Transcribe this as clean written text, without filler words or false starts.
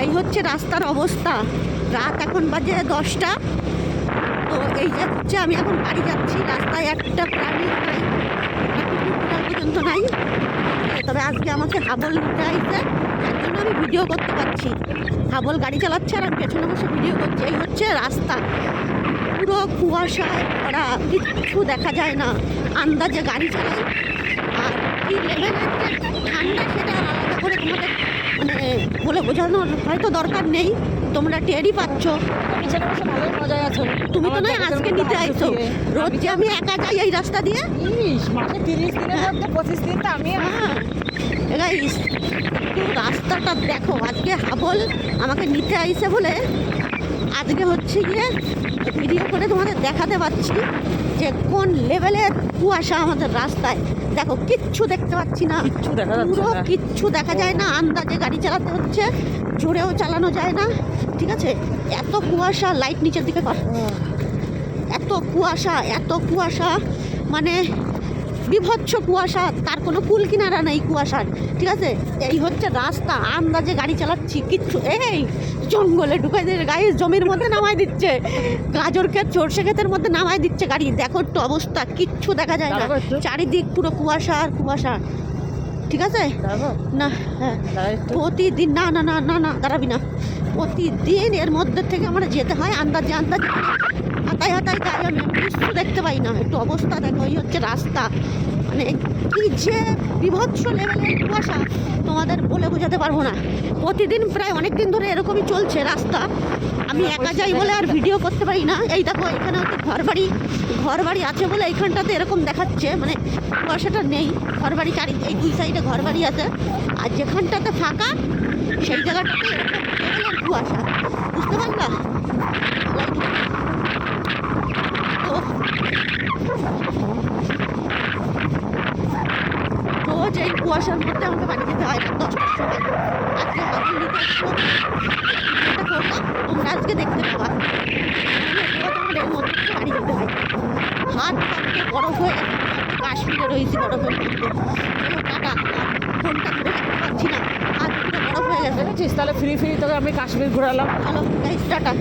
এই হচ্ছে রাস্তার অবস্থা। রাত এখন বাজে 10টা। তো এই যে হচ্ছে আমি এখন বাড়ি যাচ্ছি। রাস্তায় একটা প্রাণী নাই, কুকুর পর্যন্ত নাই। তবে আজকে আমাকে হাবল নিতে আসছে, যার জন্য আমি ভিডিও করতে পারছি। হাবল গাড়ি চালাচ্ছে আর আমি পেছনে বসে ভিডিও করছি। এই হচ্ছে রাস্তা, পুরো কুয়াশায় ভরা, কিচ্ছু দেখা যায় না। আন্দাজে গাড়ি চালাই। আর কি লেভেলের যে ঠান্ডা সেটা আলাদা করে তোমাদের মানে বলে বোঝানোর হয়তো দরকার নেই, তোমরা টেরই পাচ্ছ। মজায় আছো। তুমি তো নয় আজকে নিতে আইছো, রোজ যে আমি একা যাই এই রাস্তা দিয়ে। মাসে 30 দিনের মধ্যে 25 দিন তো আমি গাইস একটু রাস্তাটা দেখো। আজকে হাবল আমাকে নিতে আইছে বলে আজকে হচ্ছে গিয়ে ভিডিও করে তোমাদের দেখাতে পাচ্ছি যে কোন লেভেলের কুয়াশা আমাদের রাস্তায়। দেখো কিচ্ছু দেখতে পাচ্ছি না, কিচ্ছু দেখা যাচ্ছে পুরো না। কিচ্ছু দেখা যায় না। আন্দাজে গাড়ি চালাতে হচ্ছে, জোরেও চালানো যায় না। ঠিক আছে, এত কুয়াশা, লাইট নিচের দিকে কর। এত কুয়াশা, এত কুয়াশা, মানে বিভৎস কুয়াশা, তার কোনো কুল কিনারা নেই কুয়াশার। ঠিক আছে, এই হচ্ছে রাস্তা। আন্দাজে গাড়ি চালাচ্ছি, কিচ্ছু এই জঙ্গলে ঢুকে গাড়ি জমির মধ্যে নামাই দিচ্ছে, গাজর ক্ষেত সর্ষে ক্ষেতের মধ্যে নামাই দিচ্ছে গাড়ি। দেখো একটু অবস্থা, কিচ্ছু দেখা যায় না, চারিদিক পুরো কুয়াশা আর কুয়াশা। ঠিক আছে না, হ্যাঁ প্রতিদিন, না না না না না দাঁড়াবি না, প্রতিদিন এর মধ্যে থেকে আমার যেতে হয় আন্দাজে আন্দাজে, হাতায় হাতায় যাই। আমি কিছু দেখতে পাই না। একটু অবস্থা দেখো, এই হচ্ছে রাস্তা। মানে কি যে বিভৎস লেভেলের কুয়াশা তোমাদের বলে বোঝাতে পারবো না। প্রতিদিন প্রায় অনেক দিন ধরে এরকমই চলছে রাস্তা। আমি একা যাই বলে আর ভিডিও করতে পারি না। এই দেখো এখানে হচ্ছে ঘরবাড়ি আছে বলে এইখানটাতে এরকম দেখাচ্ছে, মানে কুয়াশাটা নেই। ঘরবাড়ি চারি এই দুই সাইডে ঘরবাড়ি আছে, আর যেখানটাতে ফাঁকা সেই জায়গাটাতে এরকম লেভেলের কুয়াশা, বুঝতে পারলা? রোজ এই কুয়াশার মধ্যে আমাকে বাড়ি যেতে হয় 10টার সময়। আজকে হাবল নিতে আসবো, তোমরা আজকে দেখতে পাবা। তোমার এর মধ্যে বাড়ি যেতে হয়। হাত পাতে বরফ হয়ে গেছে, কাশ্মীরে রয়েছি বরফের মধ্যে। টাটা, ফোনটা ধরে রাখতে পারছি না, হাত পুরো বরফ হয়ে গেছে। তাহলে ফ্রি তোকে আমি কাশ্মীর ঘোরালাম। চলো গাইস, টাটা।